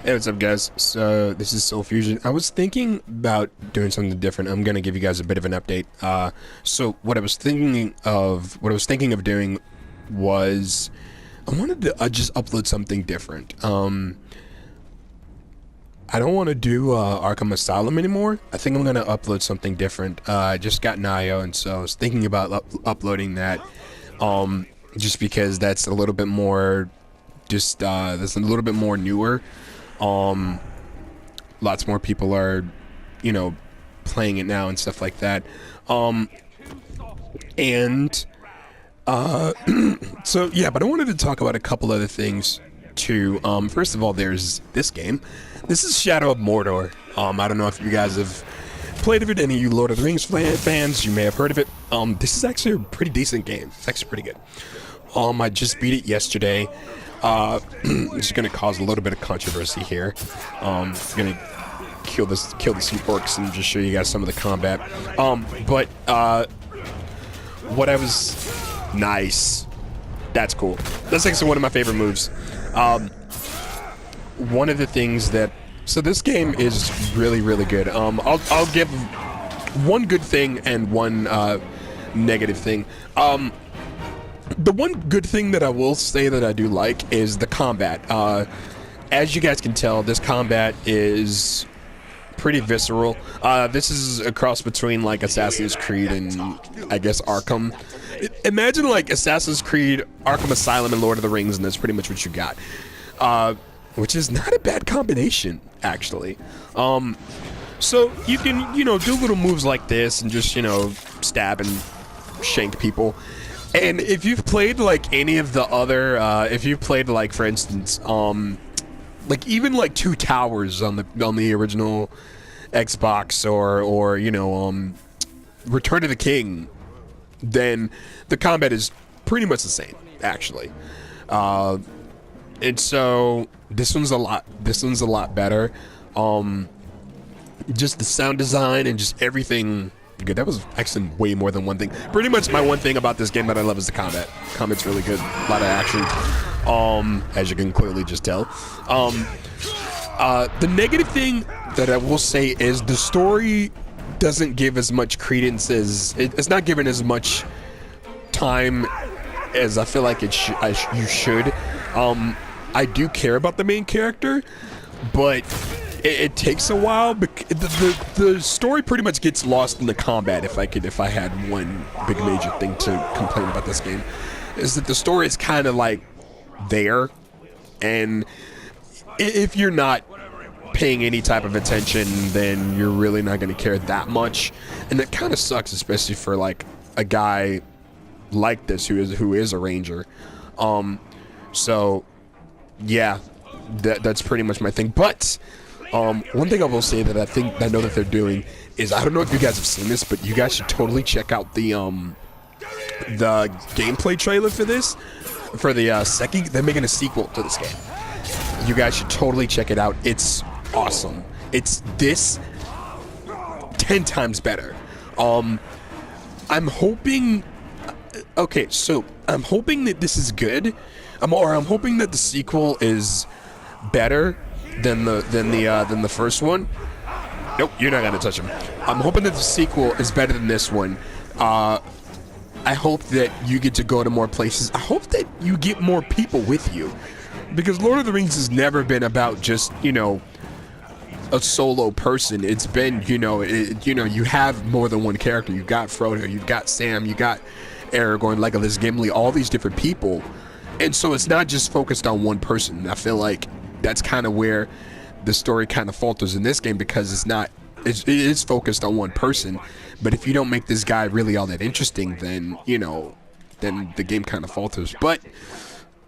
Hey, what's up, guys? So this is Soul Fusion. I was thinking about doing something different. I'm gonna give you guys a bit of an update. So what I was thinking of doing was I wanted to just upload something different. I don't want to do Arkham Asylum anymore. I think I'm gonna upload something different. I just got an IO, and so I was thinking about uploading that. Just because that's a little bit more, that's a little bit more newer. Lots more people are, playing it now and stuff like that. And so yeah, but I wanted to talk about a couple other things too. First of all, there's this game. This is Shadow of Mordor. I don't know if you guys have played of it. Any of you Lord of the Rings fans, you may have heard of it. This is actually a pretty decent game. It's actually pretty good. I just beat it yesterday. It's gonna cause a little bit of controversy here. Gonna kill the orcs and just show you guys some of the combat. What I was nice. That's cool. That's actually one of my favorite moves. One of the things that this game is really, really good. I'll give one good thing and one negative thing. The one good thing that I will say that I do like is the combat. As you guys can tell, this combat is pretty visceral. This is a cross between like Assassin's Creed and I guess Arkham. Imagine like Assassin's Creed, Arkham Asylum, and Lord of the Rings, and that's pretty much what you got. Which is not a bad combination, actually. So you can, do little moves like this and just, stab and shank people. And if you've played like any of the other, if you've played like, for instance, like even like Two Towers on the original Xbox or Return of the King, then the combat is pretty much the same, actually. And so this one's a lot better. Just the sound design and just everything. Good. That was actually way more than one thing. Pretty much my one thing about this game that I love is the combat. Combat's really good. A lot of action. As you can clearly just tell. The negative thing that I will say is the story doesn't give as much credence as it's not given as much time as I feel like you should. I do care about the main character, but it takes a while. The story pretty much gets lost in the combat. If I had one big major thing to complain about this game, is that the story is kind of like there, and if you're not paying any type of attention, then you're really not going to care that much, and it kind of sucks, especially for like a guy like this who is a ranger. So yeah, that's pretty much my thing. But one thing I will say that I know that they're doing is, I don't know if you guys have seen this, but you guys should totally check out the gameplay trailer for this. For the second, they're making a sequel to this game. You guys should totally check it out. It's awesome. It's 10 times better. I'm hoping. Okay, so I'm hoping that this is good. I'm hoping that the sequel is better than the first one. Nope, you're not gonna touch him. I'm hoping that the sequel is better than this one. I hope that you get to go to more places. I hope that you get more people with you, because Lord of the Rings has never been about just a solo person. It's been you have more than one character. You've got Frodo, you've got Sam, you got Aragorn, Legolas, Gimli, all these different people, and so it's not just focused on one person. I feel like that's kind of where the story kind of falters in this game, because it is focused on one person. But if you don't make this guy really all that interesting, then then the game kind of falters. But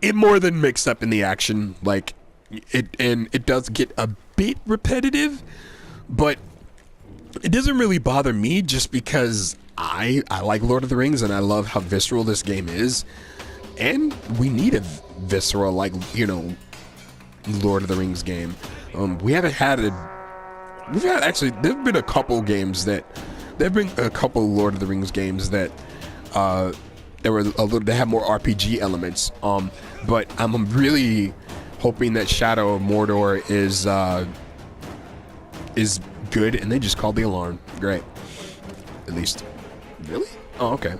it more than makes up in the action. Like it does get a bit repetitive, but it doesn't really bother me, just because I like Lord of the Rings and I love how visceral this game is, and we need a visceral Lord of the Rings game. There've been a couple Lord of the Rings games that they have more RPG elements. But I'm really hoping that Shadow of Mordor is good, and they just called the alarm. Great. At least. Really? Oh, okay.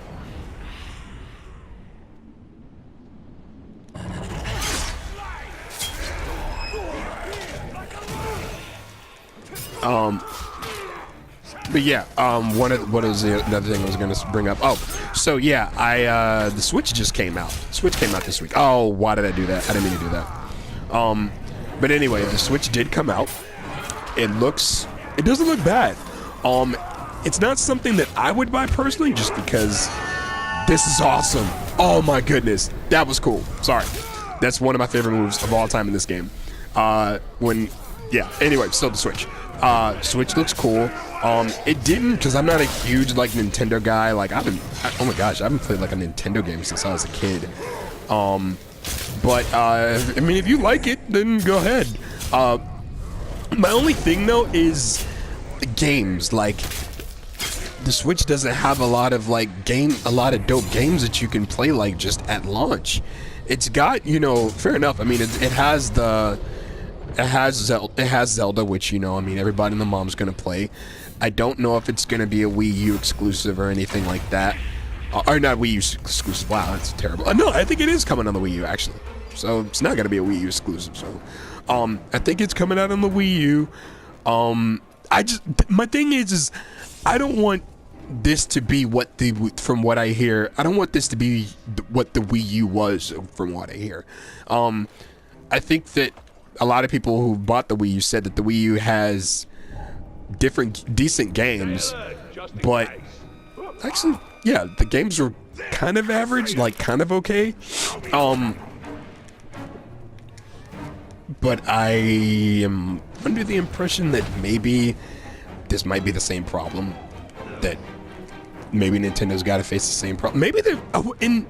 But yeah, what is the other thing I was gonna bring up? Oh, so yeah, the Switch just came out. Switch came out this week. Oh, why did I do that? I didn't mean to do that. But anyway, the Switch did come out. It doesn't look bad. It's not something that I would buy personally, just because this is awesome. Oh my goodness, that was cool. Sorry, that's one of my favorite moves of all time in this game. Anyway, so the Switch. Switch looks cool. It didn't, because I'm not a huge like Nintendo guy. Like oh my gosh, I haven't played like a Nintendo game since I was a kid. I mean, if you like it, then go ahead. My only thing though is games. Like the Switch doesn't have a lot of dope games that you can play like just at launch. It's got, fair enough. I mean, it has Zelda, which, I mean, everybody and the mom's gonna play. I don't know if it's gonna be a Wii U exclusive or anything like that. Or not Wii U exclusive. Wow, that's terrible. No, I think it is coming on the Wii U, actually. So it's not gonna be a Wii U exclusive. So, I think it's coming out on the Wii U. My thing is I don't want this to be from what I hear. I don't want this to be what the Wii U was, from what I hear. I think that a lot of people who bought the Wii U said that the Wii U has decent games, but actually, yeah, the games were kind of average, like kind of okay. But I am under the impression that maybe this might be the same problem, that maybe Nintendo's got to face the same problem. Maybe and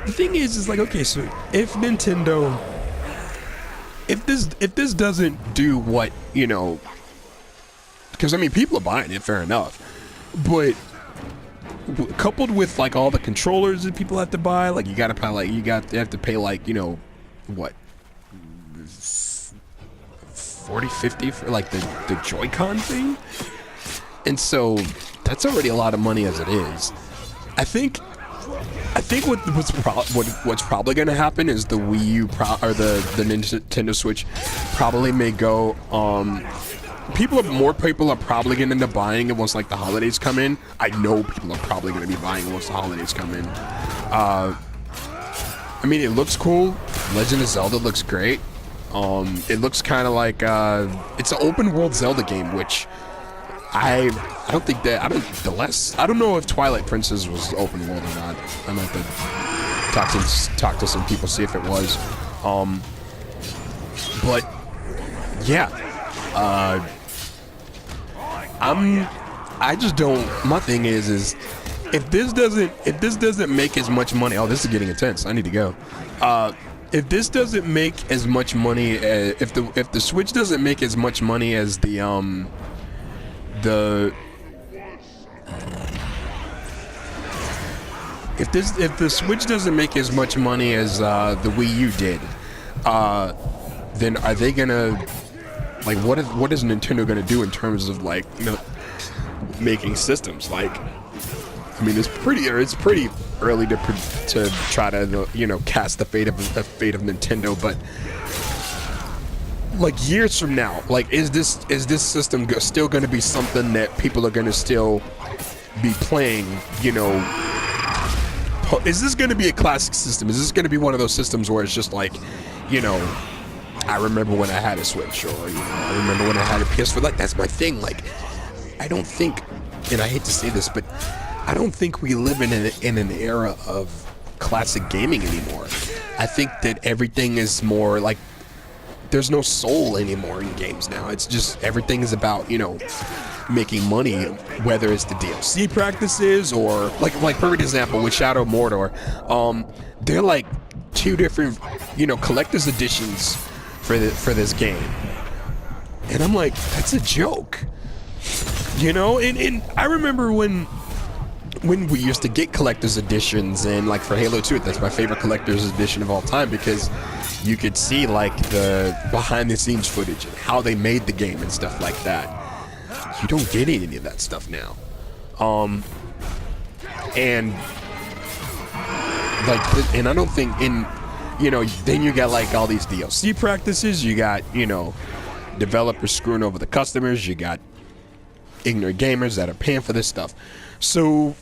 the thing is like, okay, so if Nintendo, if this doesn't do what, because I mean, people are buying it, fair enough, but coupled with like all the controllers that people have to buy, like you have to pay like, what, 40, 50 for like the Joy-Con thing, and so that's already a lot of money as it is. I think what's probably going to happen is the Wii U or the Nintendo Switch probably may go. More people are probably going to end up buying it once like the holidays come in. I know people are probably going to be buying it once the holidays come in. I mean, it looks cool. Legend of Zelda looks great. It looks kind of like it's an open world Zelda game, which I don't think that I don't know if Twilight Princess was open world or not. I might have to talk to some people, see if it was. But yeah, I just don't. My thing is if this doesn't make as much money. Oh, this is getting intense. I need to go. If this doesn't make as much money, if the Switch doesn't make as much money as if the Switch doesn't make as much money as the Wii U did, then are they gonna, like, what is Nintendo gonna do in terms of like, making systems? Like, I mean, it's pretty early to try to cast the fate of Nintendo, but like years from now, like is this system still going to be something that people are going to still be playing? Is this going to be a classic system? Is this going to be one of those systems where it's just like, I remember when I had a Switch, or I remember when I had a PS4. Like, that's my thing. Like, I don't think, and I hate to say this, but I don't think we live in an era of classic gaming anymore. I think that everything is more like, there's no soul anymore in games now. It's just, everything is about, making money, whether it's the DLC practices or like perfect example with Shadow of Mordor. They're like two different, collector's editions for this game. And I'm like, that's a joke. And I remember when we used to get collector's editions, and like for Halo 2, that's my favorite collector's edition of all time, because you could see like the behind the scenes footage and how they made the game and stuff like that. You don't get any of that stuff now. And like, and I don't think then you got like all these DLC practices. You got, developers screwing over the customers. You got ignorant gamers that are paying for this stuff. So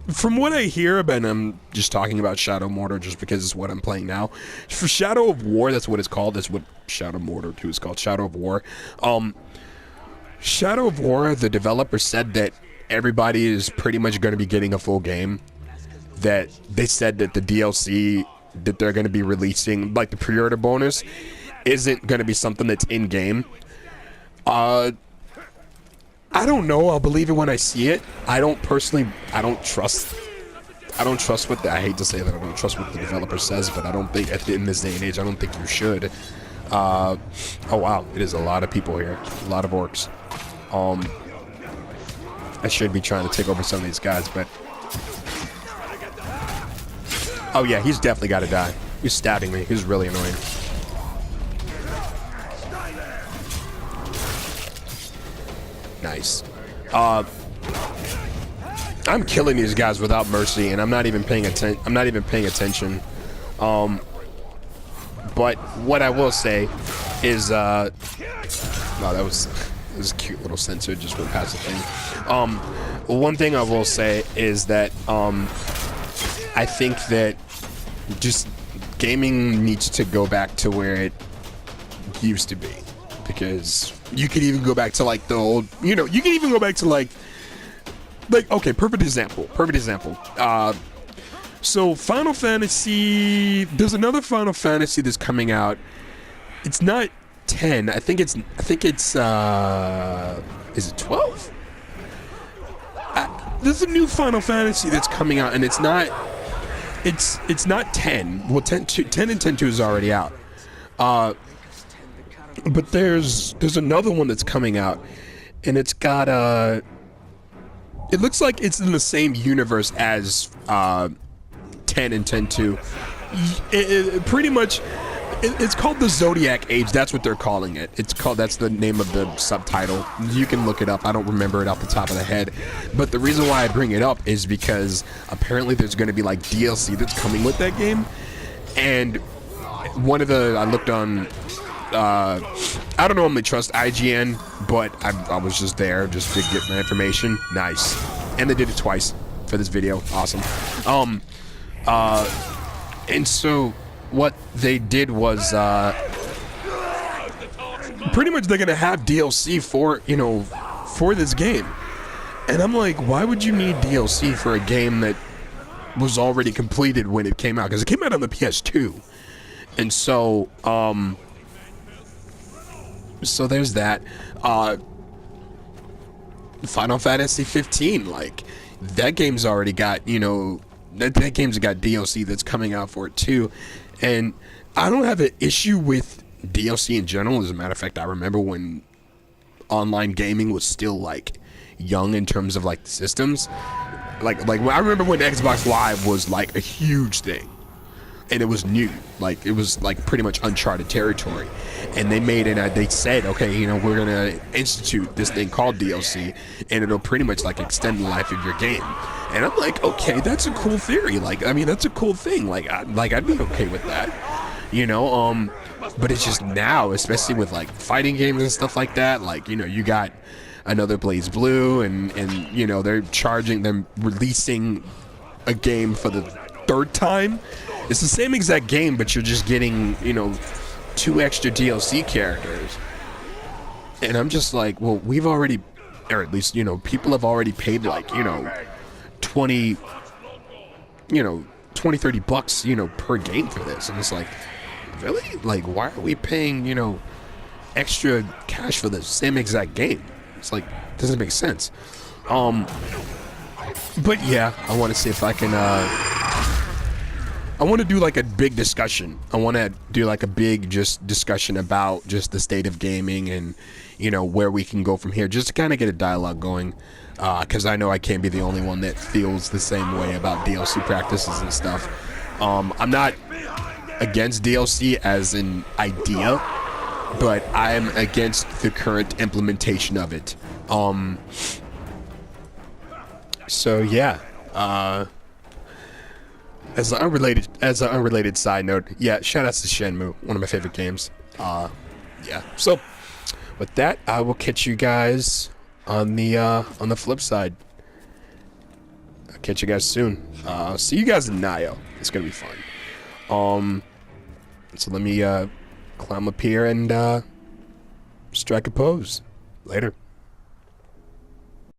from what I hear, and I'm just talking about Shadow Mordor just because it's what I'm playing now. For Shadow of War, that's what it's called. That's what Shadow Mordor 2 is called, Shadow of War. Shadow of War, the developer said that everybody is pretty much going to be getting a full game. That they said that the DLC that they're going to be releasing, like the pre-order bonus, isn't going to be something that's in-game. I don't know. I'll believe it when I see it. I don't trust what I hate to say that I don't trust what the developer says, but I don't think in this day and age, I don't think you should. Oh wow, it is a lot of people here, a lot of orcs. I should be trying to take over some of these guys, but oh yeah, he's definitely got to die. He's stabbing me. He's really annoying. Nice. I'm killing these guys without mercy, and I'm not even paying attention. But what I will say is, no, that was a cute little sensor just went past the thing. One thing I will say is that I think that just gaming needs to go back to where it used to be, because you could even go back to like the old, you can even go back to like okay, perfect example. So Final Fantasy, there's another Final Fantasy that's coming out. It's not 10. I think it's is it 12? There's a new Final Fantasy that's coming out, and it's not 10. Well, 10 and 10-2 is already out. But there's another one that's coming out, and it's got it looks like it's in the same universe as 10 and 10-2. Pretty much, it's called the Zodiac Age. That's what they're calling it. That's the name of the subtitle. You can look it up. I don't remember it off the top of the head. But the reason why I bring it up is because apparently there's going to be like DLC that's coming with that game. And I looked on, I don't normally trust IGN, but I was just there just to get my information. Nice. And they did it twice for this video. Awesome. And so what they did was pretty much they're gonna have DLC for this game. And I'm like, why would you need DLC for a game that was already completed when it came out? Because it came out on the PS2. And so so there's that. Final Fantasy 15, like that game's already got, that game's got DLC that's coming out for it too. And I don't have an issue with DLC in general. As a matter of fact, I remember when online gaming was still like young in terms of like the systems. Like I remember when Xbox Live was like a huge thing. And it was new, like it was like pretty much uncharted territory, and they made it. They said, okay, we're gonna institute this thing called DLC, and it'll pretty much like extend the life of your game. And I'm like, okay, that's a cool theory. Like, I mean, that's a cool thing. I'd be okay with that, But it's just now, especially with like fighting games and stuff like that. Like, you got another Blaze Blue, and they're releasing a game for the third time. It's the same exact game, but you're just getting, 2 extra DLC characters. And I'm just like, well, we've already, or at least, people have already paid like, 20, 30 bucks, per game for this. And it's like, really? Like, why are we paying, extra cash for the same exact game? It's like, doesn't make sense. But yeah, I want to see if I can, I want to do like a big discussion. I want to do like a big discussion about just the state of gaming and, where we can go from here, just to kind of get a dialogue going. Because I know I can't be the only one that feels the same way about DLC practices and stuff. I'm not against DLC as an idea, but I'm against the current implementation of it. So yeah, as an unrelated side note, yeah, shout outs to Shenmue, one of my favorite games. Yeah. So with that, I will catch you guys on the flip side. I'll catch you guys soon. See you guys in Nio. It's gonna be fun. So let me climb up here and strike a pose. Later.